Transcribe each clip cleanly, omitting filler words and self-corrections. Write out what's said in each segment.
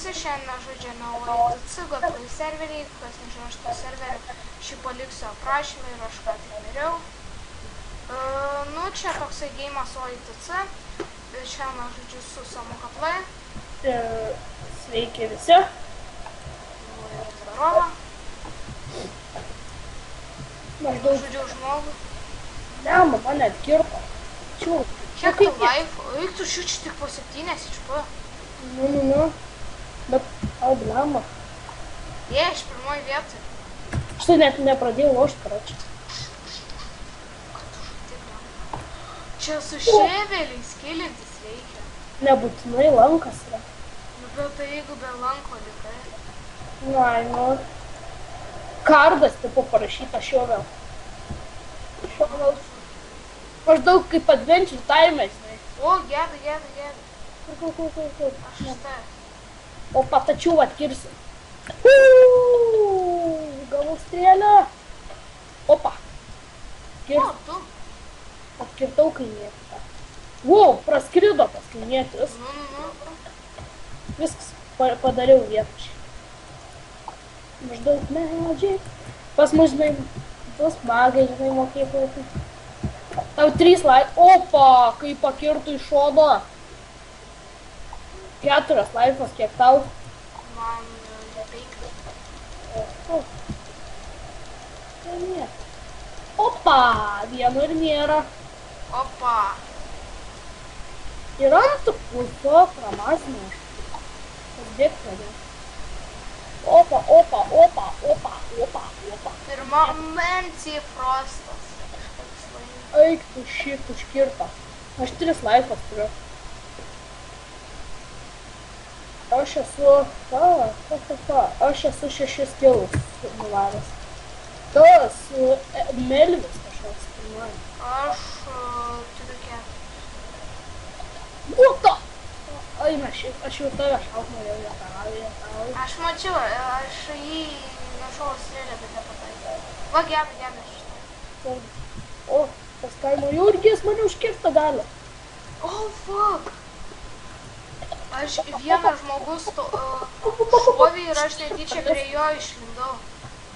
visi šiandien žaidžia OITC, GoPlay serveriai, kas nežino šitą serverį, šį paliksiu aprašymą ir aš ką tik miriau. Nu, čia toksai geimas OITC, šiandien aš žaidžiu su Samuka Play. Sveiki visi. Zdarova. Maždaug Žaidžiau žmogų. ne, mane atkirto. Čiū. Kiek tu laif? Eik tu šičia tik po 7 HP. Nu. Bet, au, blema. Jie, aš pirmoj vietoj. Aš tai net nepradėjau lošti, karoči. Kad tu žaidai, blema. Čia su šėveliais kilintis reikia. Nebūtinai lankas yra. Nu, bet tai jeigu be lanko likai. Nu. Kardas, tipo, parašyta šiovel. Šiovel. Maždaug kaip Adventure Time, žinai. O, gėda. Kur. Aš štai. O patačių atkirsiu. Gavau strėlę. Opa. O, tu. Atkirtau kaimėtą. Wow, praskrido pas kaimėtis. Nu. Viskas padariau vietą. Maždaug medžiai. Pas mus, žinai, bus magai, žinai, mokyklai. Tau 3 laifas. Opa, kaip pakirtų iš šono. 4 laifas, kiek tau? Man 5. Opa, vieno ir nėra. Opa. Ir ant pulso pramazinė. Pasbėg pradė. Opa. Pirma mencija prostas. Eik tu šit užkirto. Aš 3 laifas turiu. Aš esu 6 kilus nuvaręs. Tas Melvis kažkoks pirmąjį. Aš turiu 4. Būta! Aina, aš jau tave šauk norėjau tau. Aš mačiau, aš jį nešau strėlę, bet nepataikau. Va, gėda šitą. O, tas kaimo Jurgis mane užkirto dalį. Oh, fuck. Aš vienas žmogus šovė ir aš netyčia prie jo išlindau.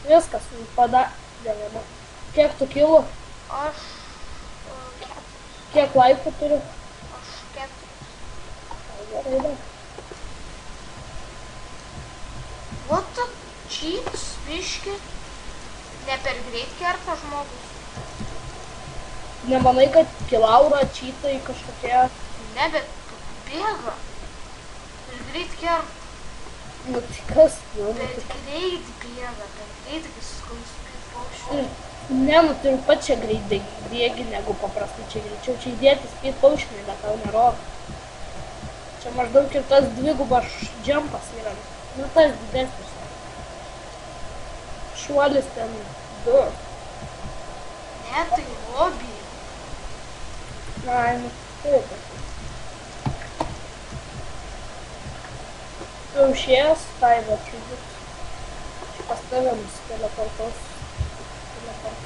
Viskas, padarė. Kiek tu kilų? Aš... Kiek laifų turiu? Aš 4. Gerai. What the cheats, biški? Ne per greit kerta žmogus. Nemanai, kad kilaura čytai kažkokie... Ne, bet bėga. Per greit kerta. Nu, tai kas? Bet greit bėga, per greit skausmai paukščių. Ne, nu tai pat čia greit bėgi, negu paprastai čia greičiau. Čia įdėti speed paukščiai, bet tau nerodo. Čia maždaug ir tas dvigubas džempas yra. Nu, tas didesnis. Šuolis ten 2. Ne, tai lobby. Ai, nu, taip. Tu išėjęs, tai va, čiūdžius. Čia pas tave teleportuosiu.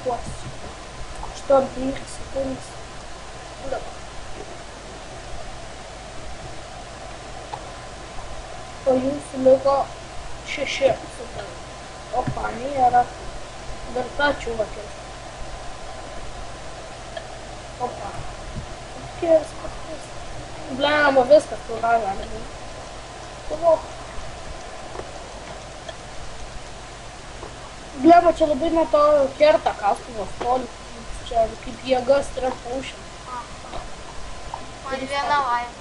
8-13 sekundės. O jūsų liko 6 sekundės. Opa, nėra. Dar tą čiūvakė. Opa. Paskirs. Blema, viskas tu gali. Blema, čia labai nuo to kerta kastuvos toli. Čia kaip jėgas trepaušia. Man viena laimė.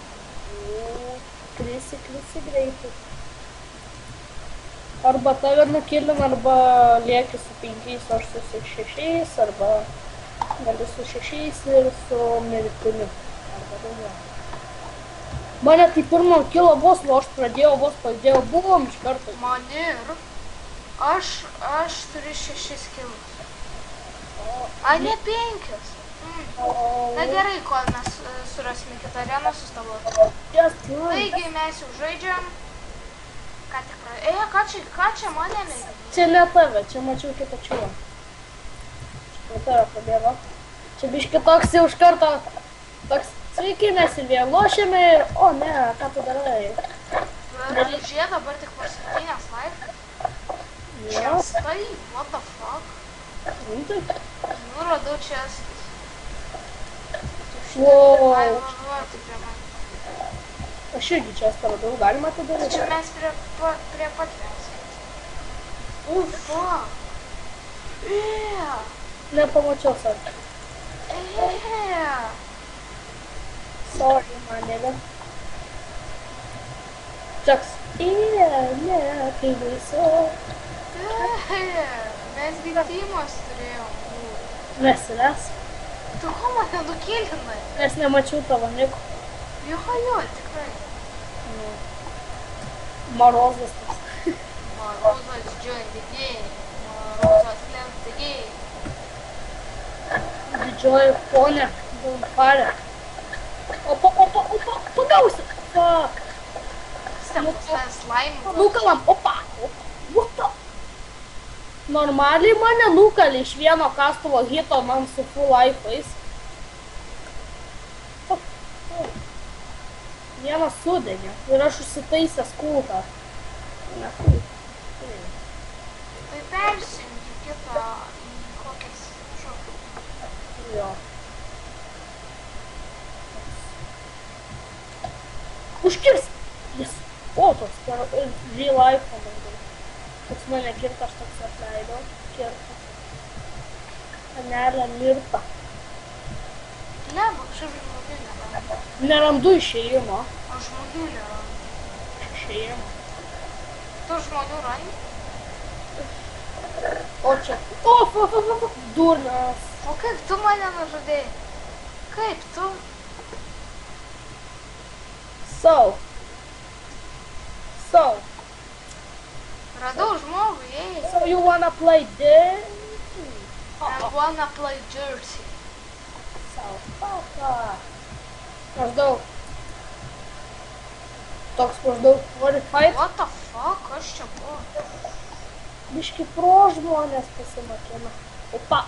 Krisi greitai. Arba tave nukilina, arba lieki su 5, o aš su 6, arba gali su 6 ir su mirtimi. Arba daugiau. Mane tai pirmo kilo vos lošt pradėjau, buvom iš karto. Man ir. Aš turiu 6 kilus. A, ne 5. Na gerai, kol mes surasime kitą areną su tavo. Taigi mes jau žaidžiam. Ką tik pradėjome. Ką čia mane mėgė? Čia ne tave, čia mačiau kitą čiūvą. Čia tave pabėgo. Čia biški toks jau iš karto. Toks, sveiki, mes ir vėl lošėme ir... O ne, ką tu darai? Žiūrė dabar tik po 7 laivų. Čestai, what the fuck? Rimtai? Nu, radau čestus. Wow. Ai, važiuoti prie man. Aš irgi čia radau, galima atidaryti? Čia mes prie pat esame. Fuck. Yeah. Nepamačiau savo. Yeah. Sorry, manėlė. Toks. Ne, kai baisu. Mes gydymas turėjom. Mes. Tu ko mane nukilinai? Nes nemačiau tavo niko. Jo, tikrai. Marozas toks. Marozas join the game. Marozas left the game. Didžioji ponė, Bonfire. Opa, pagausi. Fuck. Stebus tas slime. Nukalam, opa. What the? Normaliai mane nukalė iš vieno kastuvo hito man su full life'ais. Vienas sudegė ir aš užsitaisęs kulką. Tai persijungi kitą į kokias žodžiu. Jo. Užkirs! Jis. O, toks per real life pamandau. Toks mane kirta, aš toks atleidau. Kirta. Panelė mirta. Leba, kažkaip žmogių nerandu. Nerandu išėjimo. Aš žmogių nerandu. Išėjimo. Tu žmonių randi? O čia. O, durnas. O kaip tu mane nužudėjai? Kaip tu? So. Radau žmogų, jei. So you wanna play this? I wanna play dirty. So, maždaug. Toks maždaug fight. What the fuck, kas čia buvo? Biški pro žmonės pasimakina. Opa.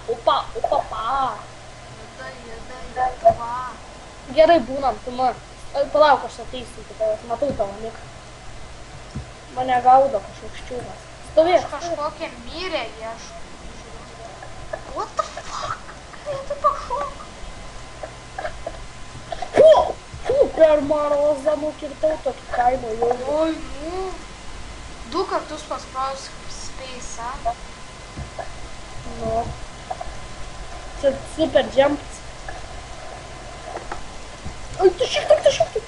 Juda. Gerai būnam, tu man. Palauk, aš ateisinti tavęs, matau tavo niką. Mane gaudo kažkoks čiūnas. Stovėk. Aš kažkokią myrę ieškau. What the fuck? Kaip tai pašok? Per marozą nukirtau tokį kaimą jau. Oi, nu. 2 kartus paspaus space'ą. Nu. Čia super jumps. Ai, tu šiek tiek.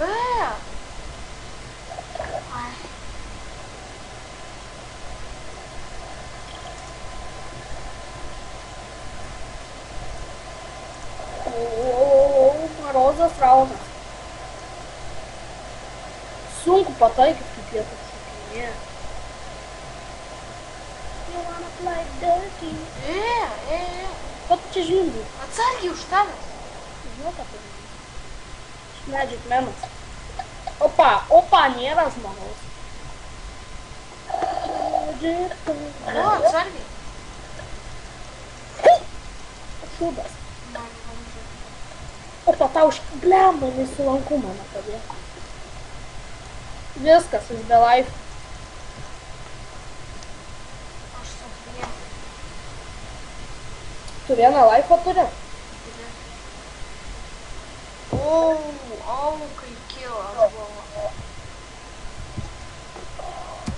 Ai. Marozas raunas. Sunku pataikyti, kaip jie taip šokinėja. You wanna play dirty? Ko tu čia žinai? Atsargiai už tavęs. Žinau, ką tu žinai. Magic menas. Opa, nėra žmogaus. O, atsargiai. Šūdas. Opa, tau blemba, jinai su lanku mane padėjo. Viskas, jis be life. Aš su vienu. Tu vieną life turi? Kai kilas buvo.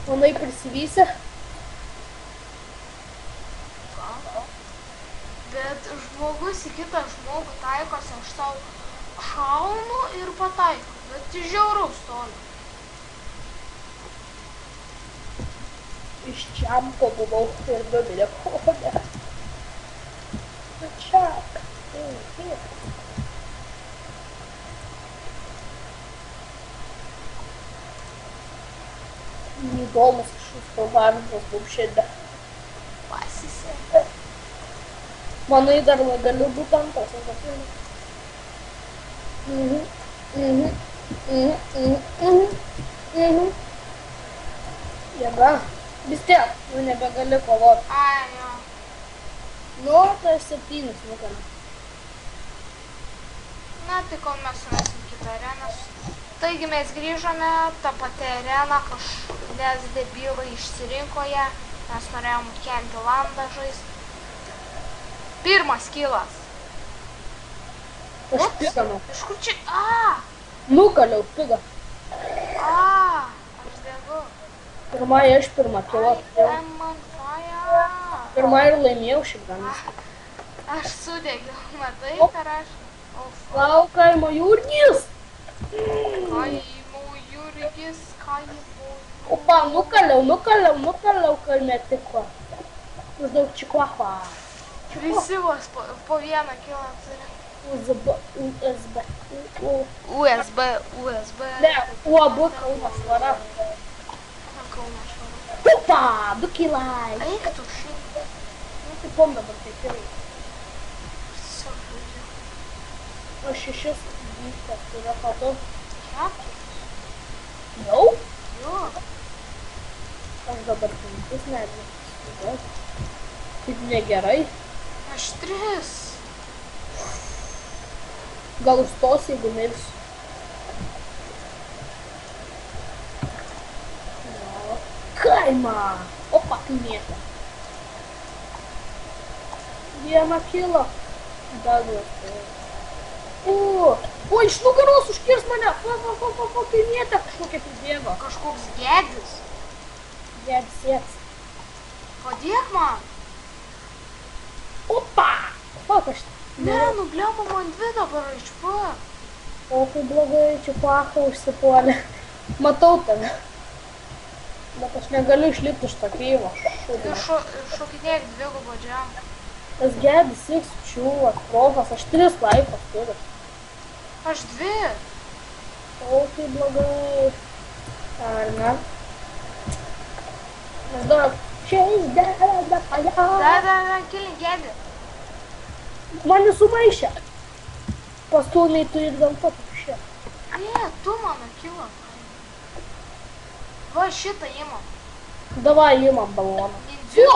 Manai prisivysi? Bet žmogus į kitą žmogų taikosi, aš tau šaunu ir pataikau, bet žiauraus toli. Iš čiampo buvau ir numirė ponė. Čiak. Neįdomus kažkoks programinis buvo šiandien. Pasisekė. Manai dar galiu būti antras, aš Jėga. Vis tiek, nu nebegali kovoti. Ai, jo. Nu, tai 7 nugali. Na, tai kol mes surasim kitą areną. Taigi mes grįžome, tą patį areną, nes debilai išsirinko ją, mes norėjom kelti landą žaisti. Pirmas kilas. Aš pigą. Iš kur čia? A! Nukaliau pigą. A! Aš degu. Pirmąjį aš pirmą kilą. I am on fire. Pirmą ir laimėjau šiaip gan. Aš sudegiau, matai, per aš. Lauk, kaimo jūrgis. Kaimo jūrgis, kaimo. Opa, nukaliau kalmetiko. Uždaug čikuahua. Visi vos po vieną kilą turi. USB. USB. Ne, UAB Kaunas Švara. Kaunas Švara. Opa, 2 kilai. Eik tu šiandien. Nu, tai pom dabar tai kilai. Tiesiog žodžiu. Aš 6 vyktas turiu patu. Keturis? Jau? Jo. Aš dabar 5 netgi. Taip negerai. Aš 3. Gal užstos, jeigu mirsiu. No. Kaimą! Opa, kaimėta. Vieną kilą. Dar du. O, iš nugaros užkirs mane. Kaimėta kažkokia pribėgo. Kažkoks gedis. Gedis. Padėk man. Opa! Fuck, aš... Ne, nubliamo man 2 dabar HP. O, kaip blogai, čia pacha užsipuolė. Matau tave. Bet aš negaliu išlipti iš to kryvo. Ir šokinėk 2 džem. Tas gedis, X, profas, aš 3 laipos turiu. Aš 2. O, kaip blogai. Ar ne? Aš dar... Da, kilin gedį. Mane sumaišė. Pastumiai tu ir dėl to papušė. Ne, tu mano kilo. Va šitą imam. Davai imam baloną. Nindziu.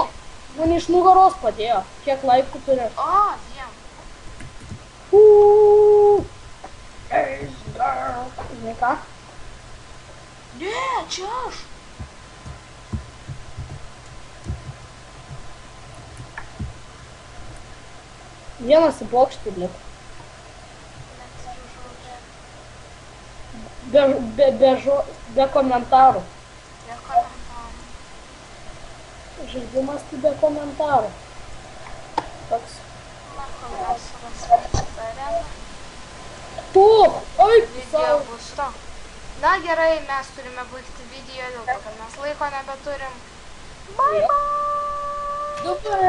Man iš nugaros padėjo. Kiek laipų turi? O, dviem. Žinai ką? Ne, čia aš. Vienas į bokštį liko. Be komentarų. Be komentarų. Žaidimas tai be komentarų. Toks. Na, kol mes surasime areną. Oi, Video bus to. Na gerai, mes turime baigti video, dėl to, kad mes laiko nebeturim. Bye bye! Super!